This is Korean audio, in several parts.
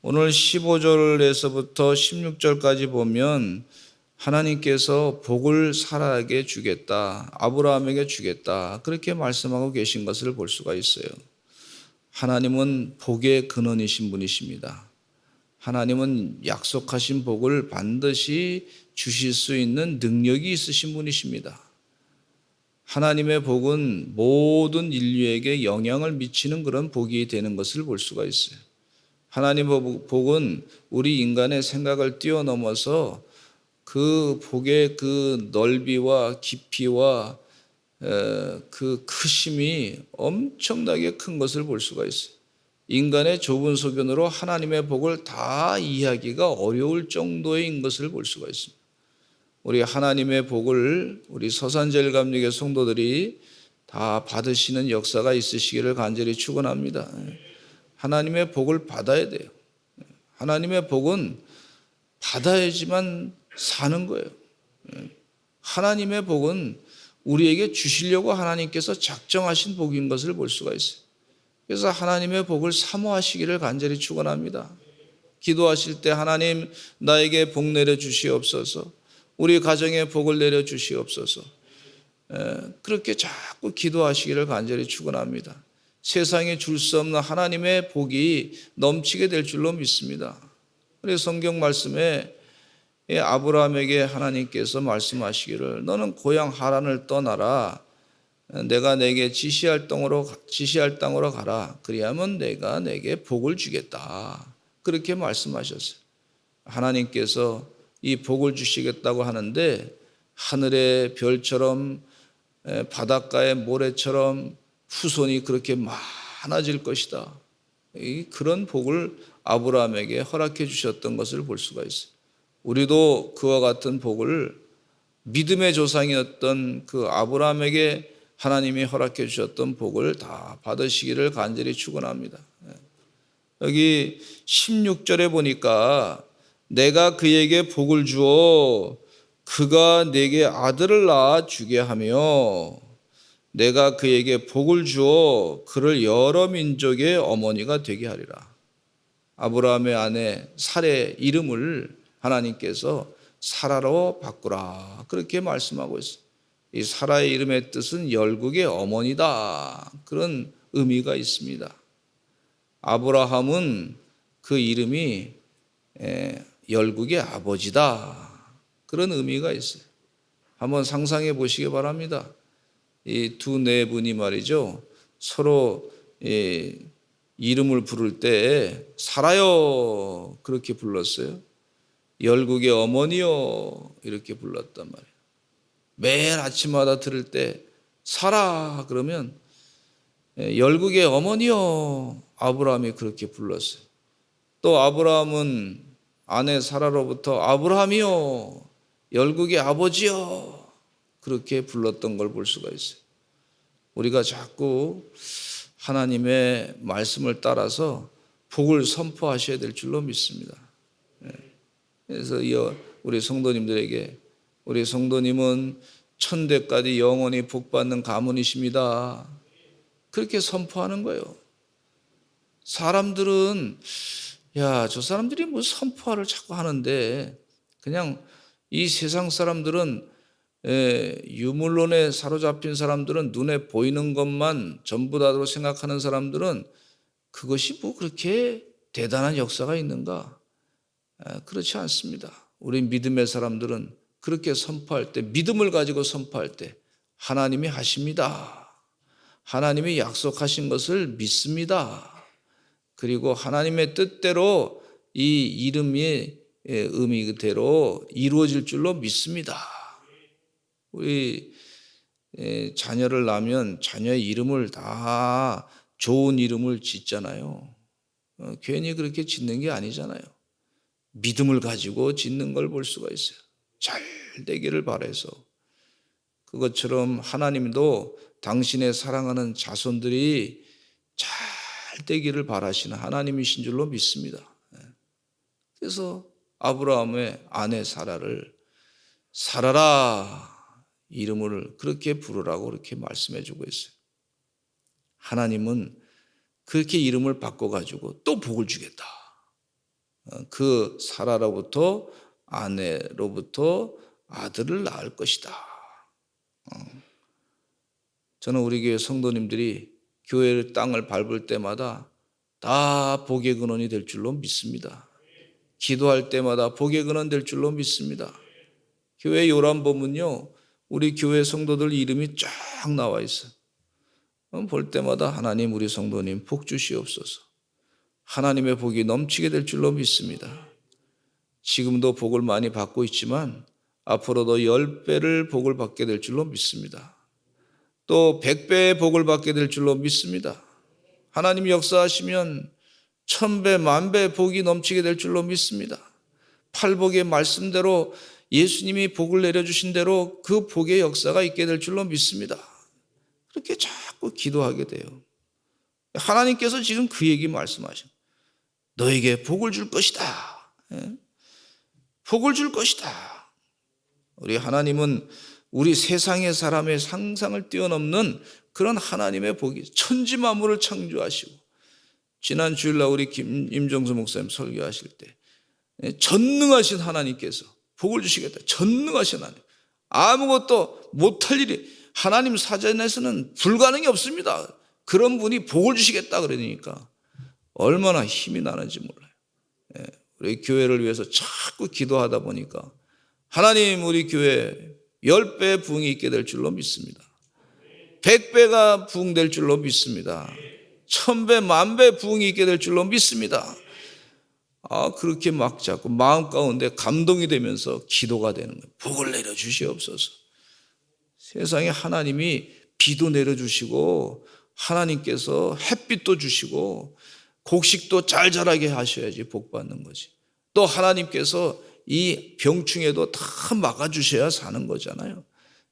오늘 15절에서부터 16절까지 보면 하나님께서 복을 사라에게 주겠다, 아브라함에게 주겠다, 그렇게 말씀하고 계신 것을 볼 수가 있어요. 하나님은 복의 근원이신 분이십니다. 하나님은 약속하신 복을 반드시 주실 수 있는 능력이 있으신 분이십니다. 하나님의 복은 모든 인류에게 영향을 미치는 그런 복이 되는 것을 볼 수가 있어요. 하나님의 복은 우리 인간의 생각을 뛰어넘어서 그 복의 그 넓이와 깊이와 그 크심이 엄청나게 큰 것을 볼 수가 있어요. 인간의 좁은 소견으로 하나님의 복을 다 이해하기가 어려울 정도인 것을 볼 수가 있습니다. 우리 하나님의 복을 우리 서산제일감리교 성도들이 다 받으시는 역사가 있으시기를 간절히 축원합니다. 하나님의 복을 받아야 돼요. 하나님의 복은 받아야지만 사는 거예요. 하나님의 복은 우리에게 주시려고 하나님께서 작정하신 복인 것을 볼 수가 있어요. 그래서 하나님의 복을 사모하시기를 간절히 축원합니다. 기도하실 때 하나님 나에게 복 내려 주시옵소서, 우리 가정에 복을 내려 주시옵소서, 그렇게 자꾸 기도하시기를 간절히 축원합니다. 세상에 줄 수 없는 하나님의 복이 넘치게 될 줄로 믿습니다. 그래서 성경 말씀에 아브라함에게 하나님께서 말씀하시기를 너는 고향 하란을 떠나라, 내가 내게 지시할 땅으로 가라, 그리하면 내가 내게 복을 주겠다, 그렇게 말씀하셨어요. 하나님께서 이 복을 주시겠다고 하는데 하늘의 별처럼 바닷가의 모래처럼 후손이 그렇게 많아질 것이다, 그런 복을 아브라함에게 허락해 주셨던 것을 볼 수가 있어요. 우리도 그와 같은 복을 믿음의 조상이었던 그 아브라함에게 하나님이 허락해 주셨던 복을 다 받으시기를 간절히 축원합니다. 여기 16절에 보니까 내가 그에게 복을 주어 그가 내게 아들을 낳아 주게 하며 내가 그에게 복을 주어 그를 여러 민족의 어머니가 되게 하리라. 아브라함의 아내 사레의 이름을 하나님께서 사라로 바꾸라, 그렇게 말씀하고 있어요. 이 사라의 이름의 뜻은 열국의 어머니다, 그런 의미가 있습니다. 아브라함은 그 이름이 열국의 아버지다, 그런 의미가 있어요. 한번 상상해 보시기 바랍니다. 이 두 네 분이 말이죠, 서로 이름을 부를 때 사라요 그렇게 불렀어요. 열국의 어머니요 이렇게 불렀단 말이에요. 매일 아침마다 들을 때 사라 그러면 열국의 어머니요, 아브라함이 그렇게 불렀어요. 또 아브라함은 아내 사라로부터 아브라함이요, 열국의 아버지요, 그렇게 불렀던 걸 볼 수가 있어요. 우리가 자꾸 하나님의 말씀을 따라서 복을 선포하셔야 될 줄로 믿습니다. 그래서 우리 성도님들에게, 우리 성도님은 천대까지 영원히 복받는 가문이십니다, 그렇게 선포하는 거예요. 사람들은 저 사람들이 뭐 선포를 자꾸 하는데, 그냥 이 세상 사람들은 유물론에 사로잡힌 사람들은 눈에 보이는 것만 전부 다로 생각하는 사람들은 그것이 뭐 그렇게 대단한 역사가 있는가? 그렇지 않습니다. 우리 믿음의 사람들은 그렇게 선포할 때, 믿음을 가지고 선포할 때 하나님이 하십니다, 하나님이 약속하신 것을 믿습니다, 그리고 하나님의 뜻대로 이 이름의 의미 그대로 이루어질 줄로 믿습니다. 우리 자녀를 낳으면 자녀의 이름을 다 좋은 이름을 짓잖아요. 괜히 그렇게 짓는 게 아니잖아요. 믿음을 가지고 짓는 걸 볼 수가 있어요. 잘 되기를 바라서. 그것처럼 하나님도 당신의 사랑하는 자손들이 잘 되기를 바라시는 하나님이신 줄로 믿습니다. 그래서 아브라함의 아내 사라를 사라라 이름을 그렇게 부르라고 그렇게 말씀해 주고 있어요. 하나님은 그렇게 이름을 바꿔가지고 또 복을 주겠다, 그 사라로부터 아내로부터 아들을 낳을 것이다. 저는 우리 교회 성도님들이 교회 땅을 밟을 때마다 다 복의 근원이 될 줄로 믿습니다. 기도할 때마다 복의 근원 될 줄로 믿습니다. 교회 요람범은요, 우리 교회 성도들 이름이 쫙 나와 있어요. 볼 때마다 하나님 우리 성도님 복 주시옵소서. 하나님의 복이 넘치게 될 줄로 믿습니다. 지금도 복을 많이 받고 있지만 앞으로도 10배를 복을 받게 될 줄로 믿습니다. 또 100배의 복을 받게 될 줄로 믿습니다. 하나님 역사하시면 1000배, 10,000배 복이 넘치게 될 줄로 믿습니다. 팔복의 말씀대로 예수님이 복을 내려주신 대로 그 복의 역사가 있게 될 줄로 믿습니다. 그렇게 자꾸 기도하게 돼요. 하나님께서 지금 그 얘기 말씀하셔. 너에게 복을 줄 것이다. 복을 줄 것이다. 우리 하나님은 우리 세상의 사람의 상상을 뛰어넘는 그런 하나님의 복이 천지 만물을 창조하시고, 지난 주일날 우리 임정수 목사님 설교하실 때 전능하신 하나님께서 복을 주시겠다. 전능하신 하나님. 아무것도 못할 일이 하나님 사전에서는 불가능이 없습니다. 그런 분이 복을 주시겠다 그러니까 얼마나 힘이 나는지 몰라요. 우리 교회를 위해서 자꾸 기도하다 보니까 하나님 우리 교회 10배 부흥이 있게 될 줄로 믿습니다. 100배가 부흥될 줄로 믿습니다. 1000배, 10,000배 부흥이 있게 될 줄로 믿습니다. 그렇게 막 자꾸 마음 가운데 감동이 되면서 기도가 되는 거예요. 복을 내려주시옵소서. 세상에 하나님이 비도 내려주시고 하나님께서 햇빛도 주시고 곡식도 잘 자라게 하셔야지 복 받는 거지. 또 하나님께서 이 병충해도 다 막아주셔야 사는 거잖아요.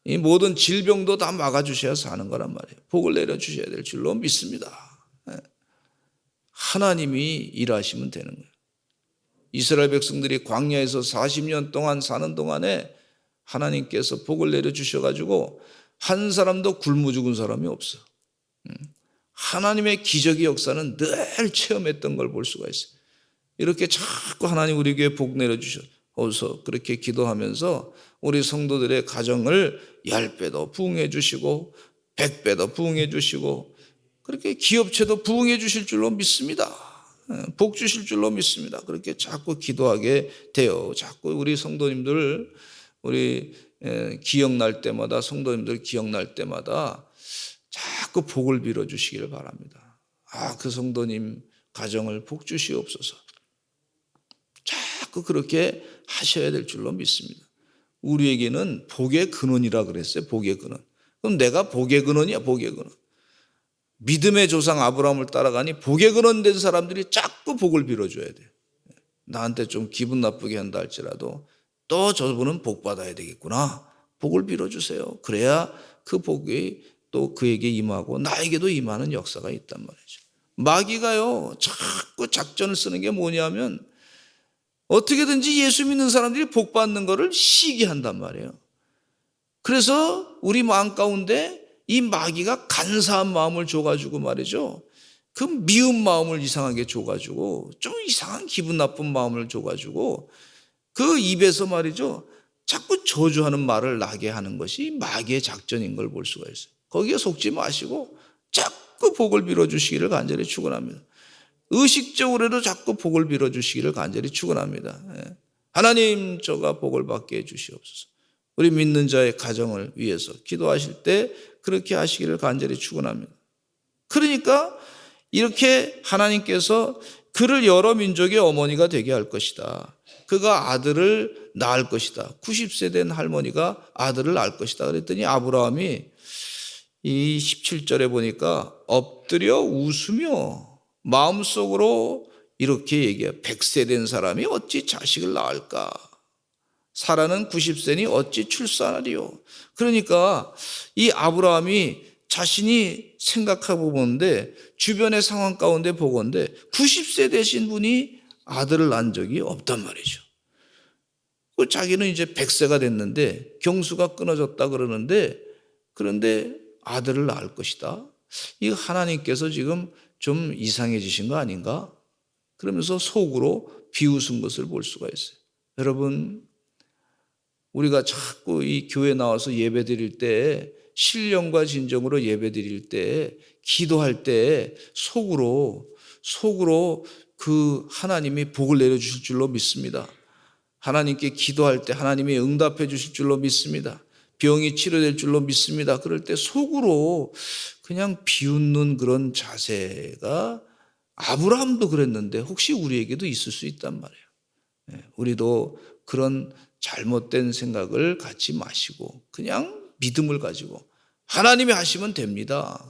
이 모든 질병도 다 막아주셔야 사는 거란 말이에요. 복을 내려주셔야 될 줄로 믿습니다. 하나님이 일하시면 되는 거예요. 이스라엘 백성들이 광야에서 40년 동안 사는 동안에 하나님께서 복을 내려주셔가지고 한 사람도 굶어 죽은 사람이 없어. 하나님의 기적의 역사는 늘 체험했던 걸 볼 수가 있어요. 이렇게 자꾸 하나님 우리 교회에 복 내려주셔서 그렇게 기도하면서 우리 성도들의 가정을 10배도 부흥해 주시고 100배도 부흥해 주시고 그렇게 기업체도 부흥해 주실 줄로 믿습니다. 복 주실 줄로 믿습니다. 그렇게 자꾸 기도하게 돼요. 자꾸 우리 성도님들 우리 기억날 때마다 성도님들 기억날 때마다 자꾸 복을 빌어 주시기를 바랍니다. 그 성도님 가정을 복 주시옵소서. 자꾸 그렇게 하셔야 될 줄로 믿습니다. 우리에게는 복의 근원이라 그랬어요. 복의 근원. 그럼 내가 복의 근원이야. 복의 근원. 믿음의 조상 아브라함을 따라가니 복의 근원 된 사람들이 자꾸 복을 빌어줘야 돼요. 나한테 좀 기분 나쁘게 한다 할지라도 또 저분은 복 받아야 되겠구나. 복을 빌어주세요. 그래야 그 복이 또 그에게 임하고 나에게도 임하는 역사가 있단 말이죠. 마귀가요 자꾸 작전을 쓰는 게 뭐냐면 어떻게든지 예수 믿는 사람들이 복 받는 거를 시기한단 말이에요. 그래서 우리 마음 가운데 이 마귀가 간사한 마음을 줘가지고 말이죠. 그 미운 마음을 이상하게 줘가지고 좀 이상한 기분 나쁜 마음을 줘가지고 그 입에서 말이죠. 자꾸 저주하는 말을 나게 하는 것이 마귀의 작전인 걸 볼 수가 있어요. 거기에 속지 마시고 자꾸 복을 빌어주시기를 간절히 축원합니다. 의식적으로도 자꾸 복을 빌어주시기를 간절히 축원합니다. 하나님 저가 복을 받게 해주시옵소서. 우리 믿는 자의 가정을 위해서 기도하실 때 그렇게 하시기를 간절히 축원합니다. 그러니까 이렇게 하나님께서 그를 여러 민족의 어머니가 되게 할 것이다. 그가 아들을 낳을 것이다. 90세 된 할머니가 아들을 낳을 것이다. 그랬더니 아브라함이 이 17절에 보니까 엎드려 웃으며 마음속으로 이렇게 얘기해요. 100세 된 사람이 어찌 자식을 낳을까? 사라는 90세니 어찌 출산하리요? 그러니까 이 아브라함이 자신이 생각하고 보는데 주변의 상황 가운데 보건데 90세 되신 분이 아들을 낳은 적이 없단 말이죠. 자기는 이제 100세가 됐는데 경수가 끊어졌다 그러는데 그런데 아들을 낳을 것이다. 이 하나님께서 지금 좀 이상해지신 거 아닌가? 그러면서 속으로 비웃은 것을 볼 수가 있어요. 여러분, 우리가 자꾸 이 교회 나와서 예배 드릴 때, 신령과 진정으로 예배 드릴 때, 기도할 때 속으로 그 하나님이 복을 내려주실 줄로 믿습니다. 하나님께 기도할 때 하나님이 응답해 주실 줄로 믿습니다. 병이 치료될 줄로 믿습니다. 그럴 때 속으로 그냥 비웃는 그런 자세가 아브라함도 그랬는데 혹시 우리에게도 있을 수 있단 말이에요. 우리도 그런 잘못된 생각을 갖지 마시고 그냥 믿음을 가지고 하나님이 하시면 됩니다.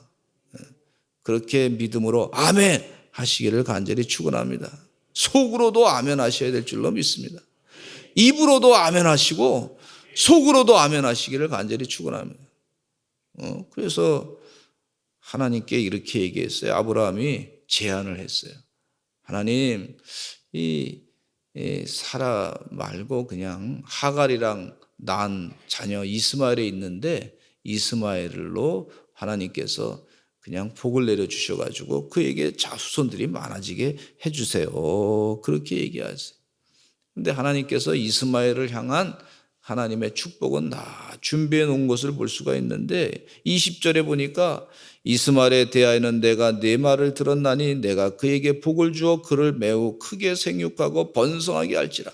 그렇게 믿음으로 아멘 하시기를 간절히 축원합니다. 속으로도 아멘 하셔야 될 줄로 믿습니다. 입으로도 아멘 하시고 속으로도 아멘 하시기를 간절히 축원합니다. 그래서 하나님께 이렇게 얘기했어요. 아브라함이 제안을 했어요. 하나님, 이 사라 말고 그냥 하갈이랑 낳은 자녀 이스마엘에 있는데 이스마엘로 하나님께서 그냥 복을 내려주셔가지고 그에게 자손들이 많아지게 해주세요. 그렇게 얘기하세요. 근데 하나님께서 이스마엘을 향한 하나님의 축복은 다 준비해 놓은 것을 볼 수가 있는데 20절에 보니까 이스마엘에 대하여는 내가 네 말을 들었나니 내가 그에게 복을 주어 그를 매우 크게 생육하고 번성하게 할지라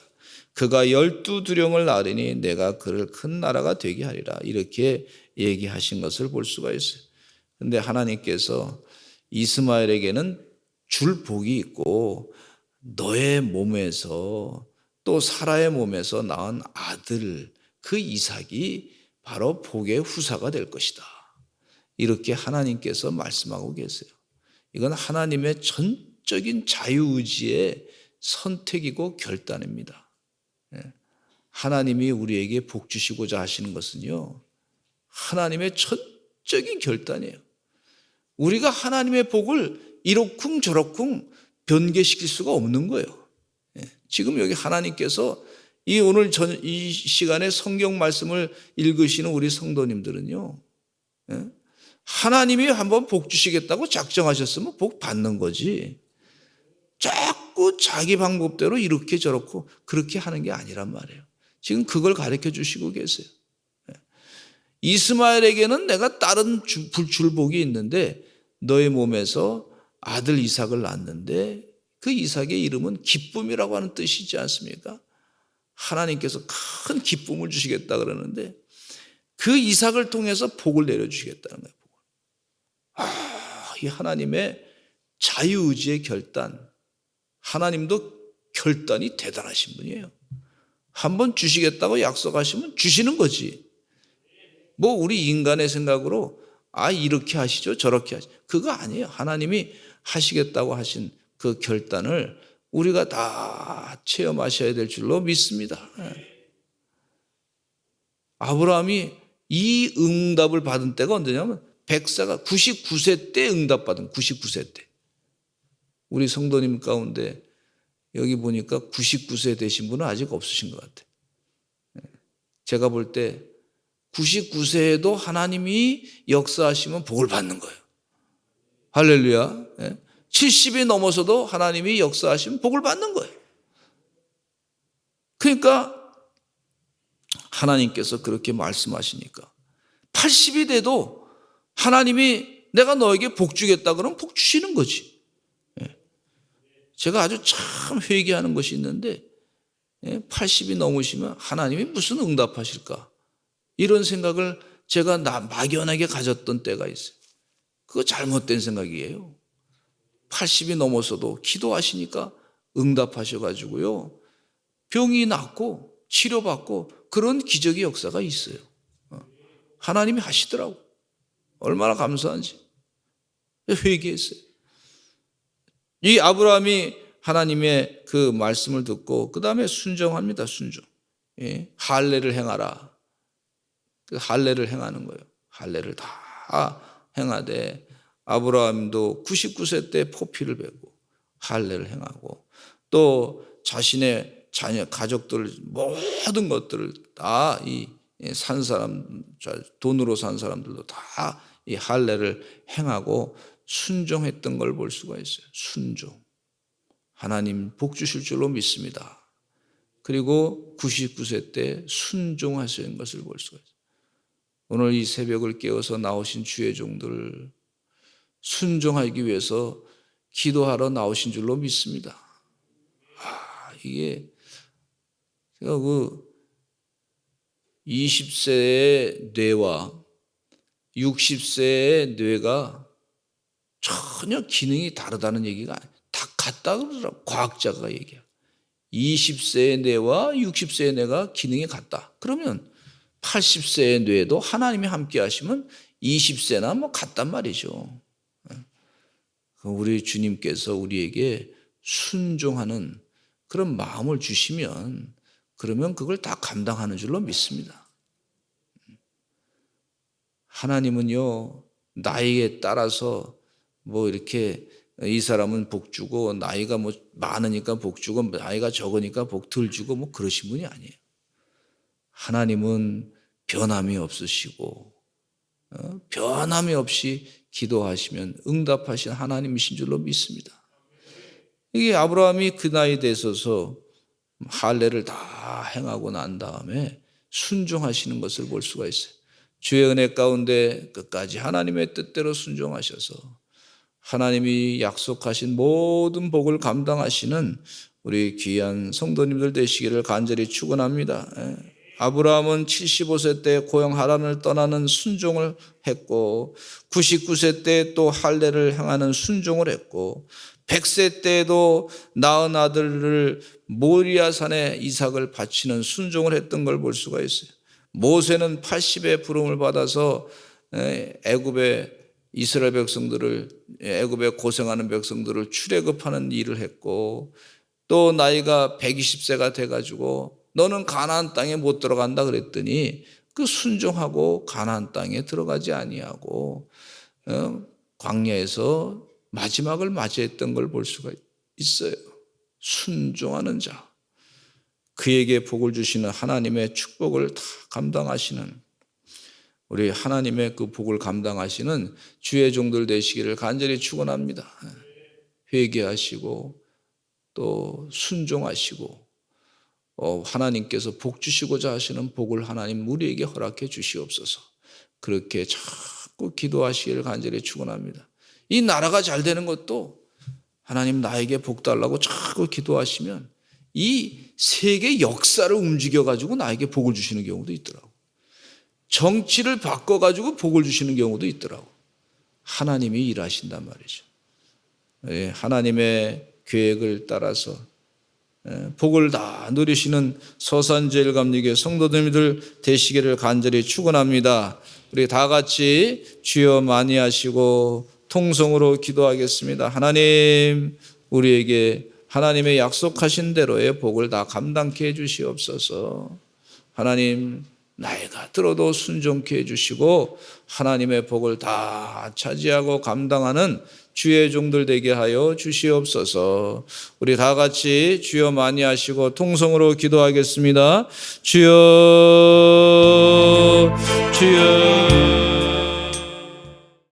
그가 12두령을 낳으리니 내가 그를 큰 나라가 되게 하리라 이렇게 얘기하신 것을 볼 수가 있어요. 그런데 하나님께서 이스마엘에게는 줄 복이 있고 너의 몸에서 또 사라의 몸에서 낳은 아들 그 이삭이 바로 복의 후사가 될 것이다. 이렇게 하나님께서 말씀하고 계세요. 이건 하나님의 전적인 자유의지의 선택이고 결단입니다. 하나님이 우리에게 복 주시고자 하시는 것은요, 하나님의 전적인 결단이에요. 우리가 하나님의 복을 이러쿵저러쿵 변개시킬 수가 없는 거예요. 지금 여기 하나님께서 오늘 이 시간에 성경 말씀을 읽으시는 우리 성도님들은요, 하나님이 한번 복 주시겠다고 작정하셨으면 복 받는 거지. 자꾸 자기 방법대로 이렇게 저렇고 그렇게 하는 게 아니란 말이에요. 지금 그걸 가르쳐 주시고 계세요. 이스마엘에게는 내가 다른 줄복이 있는데 너의 몸에서 아들 이삭을 낳았는데 그 이삭의 이름은 기쁨이라고 하는 뜻이지 않습니까? 하나님께서 큰 기쁨을 주시겠다 그러는데 그 이삭을 통해서 복을 내려주시겠다는 거예요. 이 하나님의 자유의지의 결단, 하나님도 결단이 대단하신 분이에요. 한번 주시겠다고 약속하시면 주시는 거지. 뭐 우리 인간의 생각으로 이렇게 하시죠 저렇게 하시죠 그거 아니에요. 하나님이 하시겠다고 하신 그 결단을 우리가 다 체험하셔야 될 줄로 믿습니다. 아브라함이 이 응답을 받은 때가 언제냐면 백사가 99세 때 응답받은 99세 때. 우리 성도님 가운데 여기 보니까 99세 되신 분은 아직 없으신 것 같아요. 제가 볼 때 99세에도 하나님이 역사하시면 복을 받는 거예요. 할렐루야. 70이 넘어서도 하나님이 역사하시면 복을 받는 거예요. 그러니까 하나님께서 그렇게 말씀하시니까 80이 돼도 하나님이 내가 너에게 복 주겠다 그러면 복 주시는 거지. 제가 아주 참 회개하는 것이 있는데 80이 넘으시면 하나님이 무슨 응답하실까? 이런 생각을 제가 막연하게 가졌던 때가 있어요. 그거 잘못된 생각이에요. 80이 넘어서도 기도하시니까 응답하셔가지고요. 병이 낫고 치료받고 그런 기적의 역사가 있어요. 하나님이 하시더라고. 얼마나 감사한지. 회개했어요. 이 아브라함이 하나님의 그 말씀을 듣고 그 다음에 순종합니다. 순종. 할례를 행하라. 그 할례를 행하는 거예요. 할례를 다 행하되 아브라함도 99세 때 포피를 베고 할례를 행하고 또 자신의 자녀 가족들 모든 것들을 다 이 산 사람 돈으로 산 사람들도 다 이 할례를 행하고 순종했던 걸 볼 수가 있어요. 순종. 하나님 복 주실 줄로 믿습니다. 그리고 99세 때 순종하시는 것을 볼 수가 있어요. 오늘 이 새벽을 깨워서 나오신 주의 종들 순종하기 위해서 기도하러 나오신 줄로 믿습니다. 이게 제가 20세의 뇌와 60세의 뇌가 전혀 기능이 다르다는 얘기가 아니에요. 다 같다 그러더라고요. 과학자가 얘기해요. 20세의 뇌와 60세의 뇌가 기능이 같다. 그러면 80세의 뇌도 하나님이 함께 하시면 20세나 뭐 같단 말이죠. 우리 주님께서 우리에게 순종하는 그런 마음을 주시면 그러면 그걸 다 감당하는 줄로 믿습니다. 하나님은요, 나이에 따라서 뭐 이렇게 이 사람은 복 주고 나이가 뭐 많으니까 복 주고 나이가 적으니까 복 덜 주고 뭐 그러신 분이 아니에요. 하나님은 변함이 없으시고 변함이 없이 기도하시면 응답하신 하나님이신 줄로 믿습니다. 이게 아브라함이 그 나이 되셔서 할례를 다 행하고 난 다음에 순종하시는 것을 볼 수가 있어요. 주의 은혜 가운데 끝까지 하나님의 뜻대로 순종하셔서 하나님이 약속하신 모든 복을 감당하시는 우리 귀한 성도님들 되시기를 간절히 축원합니다. 아브라함은 75세 때 고향 하란을 떠나는 순종을 했고 99세 때 또 할례를 행하는 순종을 했고 100세 때에도 낳은 아들을 모리아산에 이삭을 바치는 순종을 했던 걸 볼 수가 있어요. 모세는 80의 부름을 받아서 애굽의 이스라엘 백성들을 애굽에 고생하는 백성들을 출애굽하는 일을 했고 또 나이가 120세가 돼가지고 너는 가나안 땅에 못 들어간다 그랬더니 그 순종하고 가나안 땅에 들어가지 아니하고 광야에서 마지막을 맞이했던 걸 볼 수가 있어요. 순종하는 자, 그에게 복을 주시는 하나님의 축복을 다 감당하시는 우리 하나님의 그 복을 감당하시는 주의 종들 되시기를 간절히 축원합니다. 회개하시고 또 순종하시고 하나님께서 복 주시고자 하시는 복을 하나님 우리에게 허락해 주시옵소서. 그렇게 자꾸 기도하시기를 간절히 축원합니다. 이 나라가 잘 되는 것도 하나님 나에게 복 달라고 자꾸 기도하시면 이 세계 역사를 움직여가지고 나에게 복을 주시는 경우도 있더라고. 정치를 바꿔가지고 복을 주시는 경우도 있더라고. 하나님이 일하신단 말이죠. 하나님의 계획을 따라서 복을 다 누리시는 서산제일감리교회 성도님들 되시기를 간절히 축원합니다. 우리 다 같이 주여 많이 하시고 통성으로 기도하겠습니다. 하나님, 우리에게 하나님의 약속하신 대로의 복을 다 감당케 해주시옵소서. 하나님, 나이가 들어도 순종케 해주시고 하나님의 복을 다 차지하고 감당하는 주의 종들 되게 하여 주시옵소서. 우리 다 같이 주여 많이 하시고 통성으로 기도하겠습니다. 주여, 주여.